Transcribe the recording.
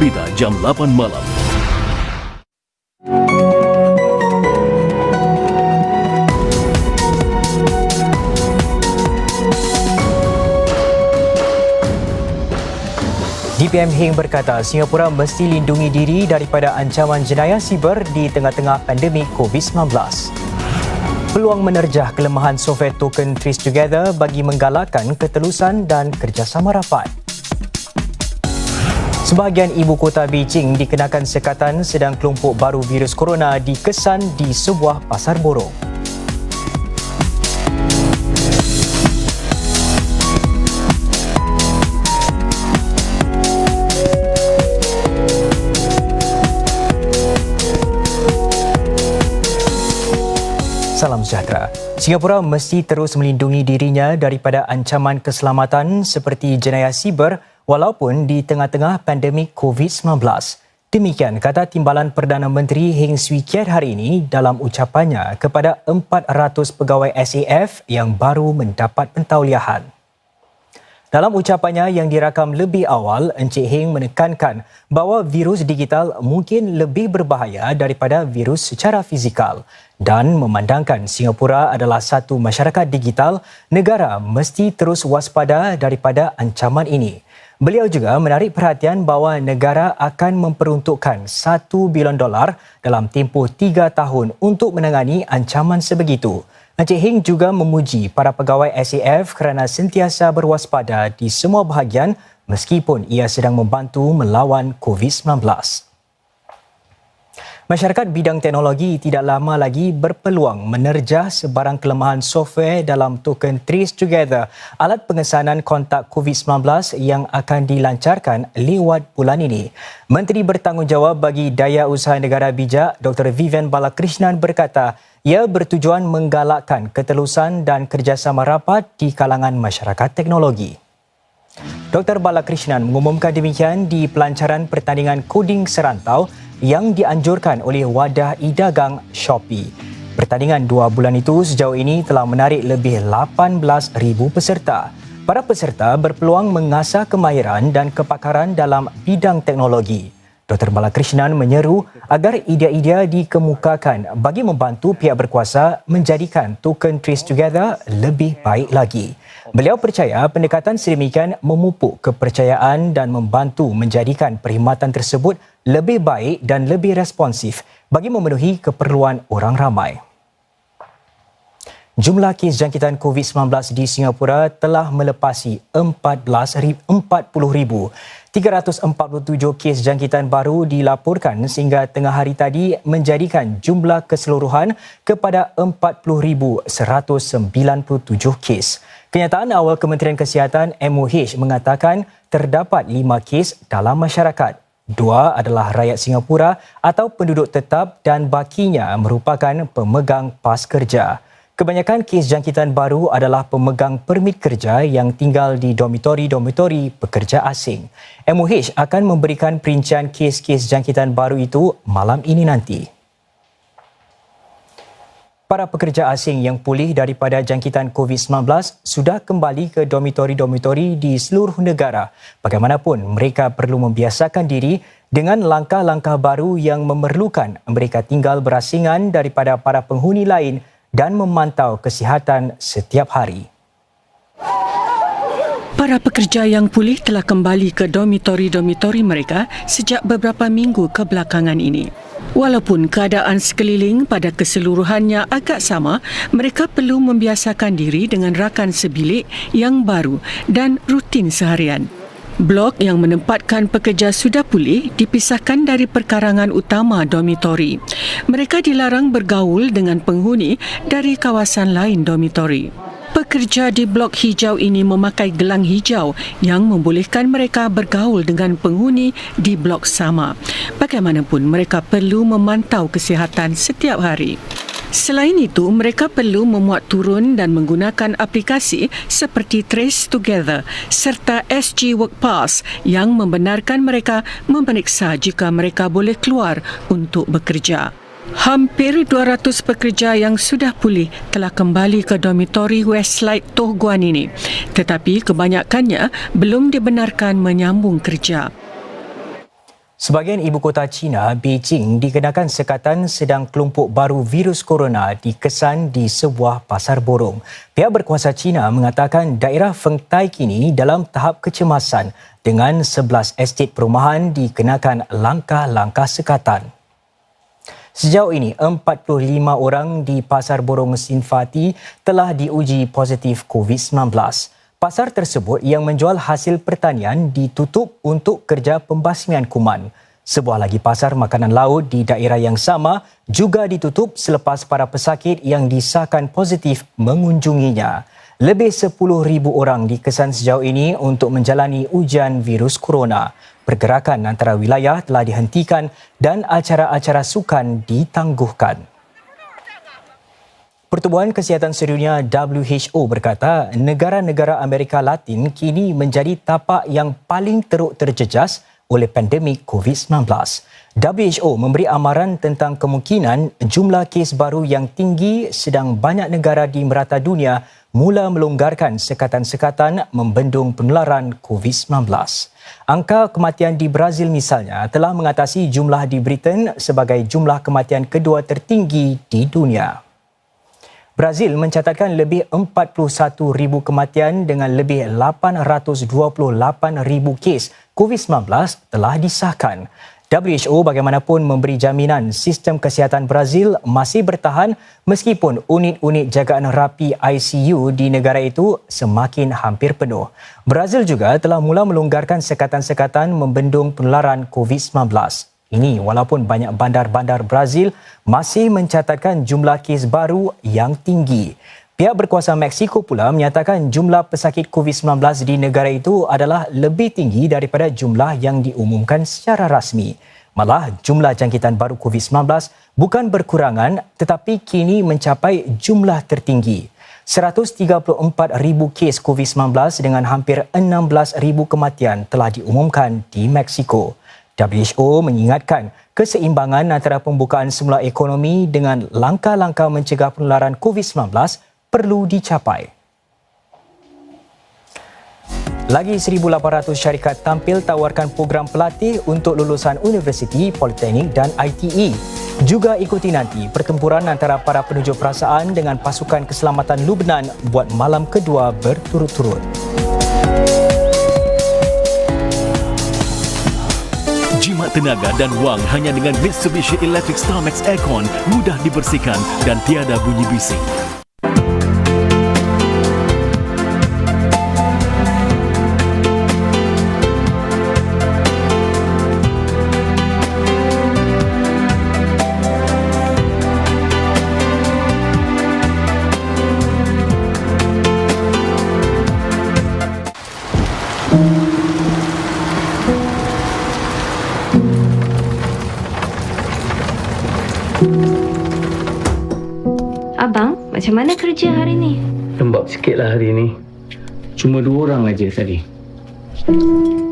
berita jam 8 malam. DPM Heng berkata Singapura mesti lindungi diri daripada ancaman jenayah siber di tengah-tengah pandemik COVID-19. Peluang menerjah kelemahan software token TraceTogether bagi menggalakkan ketelusan dan kerjasama rapat. Sebahagian ibu kota Beijing dikenakan sekatan sedang kelompok baru virus corona dikesan di sebuah pasar borong. Salam sejahtera. Singapura mesti terus melindungi dirinya daripada ancaman keselamatan seperti jenayah siber walaupun di tengah-tengah pandemik COVID-19. Demikian kata Timbalan Perdana Menteri Heng Swee Keat hari ini dalam ucapannya kepada 400 pegawai SAF yang baru mendapat pentauliahan. Dalam ucapannya yang dirakam lebih awal, Encik Heng menekankan bahawa virus digital mungkin lebih berbahaya daripada virus secara fizikal dan memandangkan Singapura adalah satu masyarakat digital, negara mesti terus waspada daripada ancaman ini. Beliau juga menarik perhatian bahawa negara akan memperuntukkan $1 bilion dalam tempoh 3 tahun untuk menangani ancaman sebegitu. Encik Heng juga memuji para pegawai SAF kerana sentiasa berwaspada di semua bahagian meskipun ia sedang membantu melawan COVID-19. Masyarakat bidang teknologi tidak lama lagi berpeluang menerjah sebarang kelemahan software dalam token TraceTogether, alat pengesanan kontak COVID-19 yang akan dilancarkan lewat bulan ini. Menteri Bertanggungjawab bagi Daya Usaha Negara Bijak, Dr. Vivian Balakrishnan berkata, ia bertujuan menggalakkan ketelusan dan kerjasama rapat di kalangan masyarakat teknologi. Dr. Balakrishnan mengumumkan demikian di pelancaran pertandingan koding serantau yang dianjurkan oleh wadah e-dagang Shopee. Pertandingan 2 bulan itu sejauh ini telah menarik lebih 18,000 peserta. Para peserta berpeluang mengasah kemahiran dan kepakaran dalam bidang teknologi. Dr. Balakrishnan menyeru agar idea-idea dikemukakan bagi membantu pihak berkuasa menjadikan token TraceTogether lebih baik lagi. Beliau percaya pendekatan sedemikian memupuk kepercayaan dan membantu menjadikan perkhidmatan tersebut lebih baik dan lebih responsif bagi memenuhi keperluan orang ramai. Jumlah kes jangkitan COVID-19 di Singapura telah melepasi 40,347 kes jangkitan baru dilaporkan sehingga tengah hari tadi menjadikan jumlah keseluruhan kepada 40,197 kes. Kenyataan awal Kementerian Kesihatan MOH mengatakan terdapat 5 kes dalam masyarakat. 2 adalah rakyat Singapura atau penduduk tetap dan bakinya merupakan pemegang pas kerja. Kebanyakan kes jangkitan baru adalah pemegang permit kerja yang tinggal di dormitori-dormitori pekerja asing. MOH akan memberikan perincian kes-kes jangkitan baru itu malam ini nanti. Para pekerja asing yang pulih daripada jangkitan COVID-19 sudah kembali ke dormitori-dormitori di seluruh negara. Bagaimanapun, mereka perlu membiasakan diri dengan langkah-langkah baru yang memerlukan mereka tinggal berasingan daripada para penghuni lain dan memantau kesihatan setiap hari. Para pekerja yang pulih telah kembali ke dormitori-dormitori mereka sejak beberapa minggu kebelakangan ini. Walaupun keadaan sekeliling pada keseluruhannya agak sama, mereka perlu membiasakan diri dengan rakan sebilik yang baru dan rutin seharian. Blok yang menempatkan pekerja sudah pulih dipisahkan dari perkarangan utama dormitori. Mereka dilarang bergaul dengan penghuni dari kawasan lain dormitori. Pekerja di blok hijau ini memakai gelang hijau yang membolehkan mereka bergaul dengan penghuni di blok sama. Bagaimanapun, mereka perlu memantau kesihatan setiap hari. Selain itu, mereka perlu memuat turun dan menggunakan aplikasi seperti TraceTogether serta SG Work Pass yang membenarkan mereka memeriksa jika mereka boleh keluar untuk bekerja. Hampir 200 pekerja yang sudah pulih telah kembali ke dormitori Westlite Toh Guan ini, tetapi kebanyakannya belum dibenarkan menyambung kerja. Sebahagian ibu kota China, Beijing, dikenakan sekatan sedang kelompok baru virus corona dikesan di sebuah pasar borong. Pihak berkuasa China mengatakan daerah Fengtai kini dalam tahap kecemasan dengan 11 estet perumahan dikenakan langkah-langkah sekatan. Sejauh ini, 45 orang di pasar borong Sinfati telah diuji positif COVID-19. Pasar tersebut yang menjual hasil pertanian ditutup untuk kerja pembasmian kuman. Sebuah lagi pasar makanan laut di daerah yang sama juga ditutup selepas para pesakit yang disahkan positif mengunjunginya. Lebih 10,000 orang dikesan sejauh ini untuk menjalani ujian virus corona. Pergerakan antara wilayah telah dihentikan dan acara-acara sukan ditangguhkan. Pertubuhan Kesihatan Sedunia WHO berkata negara-negara Amerika Latin kini menjadi tapak yang paling teruk terjejas oleh pandemik COVID-19. WHO memberi amaran tentang kemungkinan jumlah kes baru yang tinggi sedang banyak negara di merata dunia mula melonggarkan sekatan-sekatan membendung penularan COVID-19. Angka kematian di Brazil misalnya telah mengatasi jumlah di Britain sebagai jumlah kematian kedua tertinggi di dunia. Brazil mencatatkan lebih 41,000 kematian dengan lebih 828,000 kes COVID-19 telah disahkan. WHO bagaimanapun memberi jaminan sistem kesihatan Brazil masih bertahan meskipun unit-unit jagaan rapi ICU di negara itu semakin hampir penuh. Brazil juga telah mula melonggarkan sekatan-sekatan membendung penularan COVID-19. Ini walaupun banyak bandar-bandar Brazil masih mencatatkan jumlah kes baru yang tinggi. Pihak berkuasa Meksiko pula menyatakan jumlah pesakit COVID-19 di negara itu adalah lebih tinggi daripada jumlah yang diumumkan secara rasmi. Malah jumlah jangkitan baru COVID-19 bukan berkurangan tetapi kini mencapai jumlah tertinggi. 134,000 kes COVID-19 dengan hampir 16,000 kematian telah diumumkan di Meksiko. WHO mengingatkan keseimbangan antara pembukaan semula ekonomi dengan langkah-langkah mencegah penularan COVID-19 perlu dicapai. Lagi 1,800 syarikat tampil tawarkan program pelatih untuk lulusan universiti, politeknik dan ITE. Juga ikuti nanti pertempuran antara para penuju perasaan dengan pasukan keselamatan Lubnan buat malam kedua berturut-turut. Jimat tenaga dan wang hanya dengan Mitsubishi Electric Starmax Aircon, mudah dibersihkan dan tiada bunyi bising. Abang, macam mana kerja hari ni? Lembab sikitlah hari ni. Cuma 2 orang aja tadi.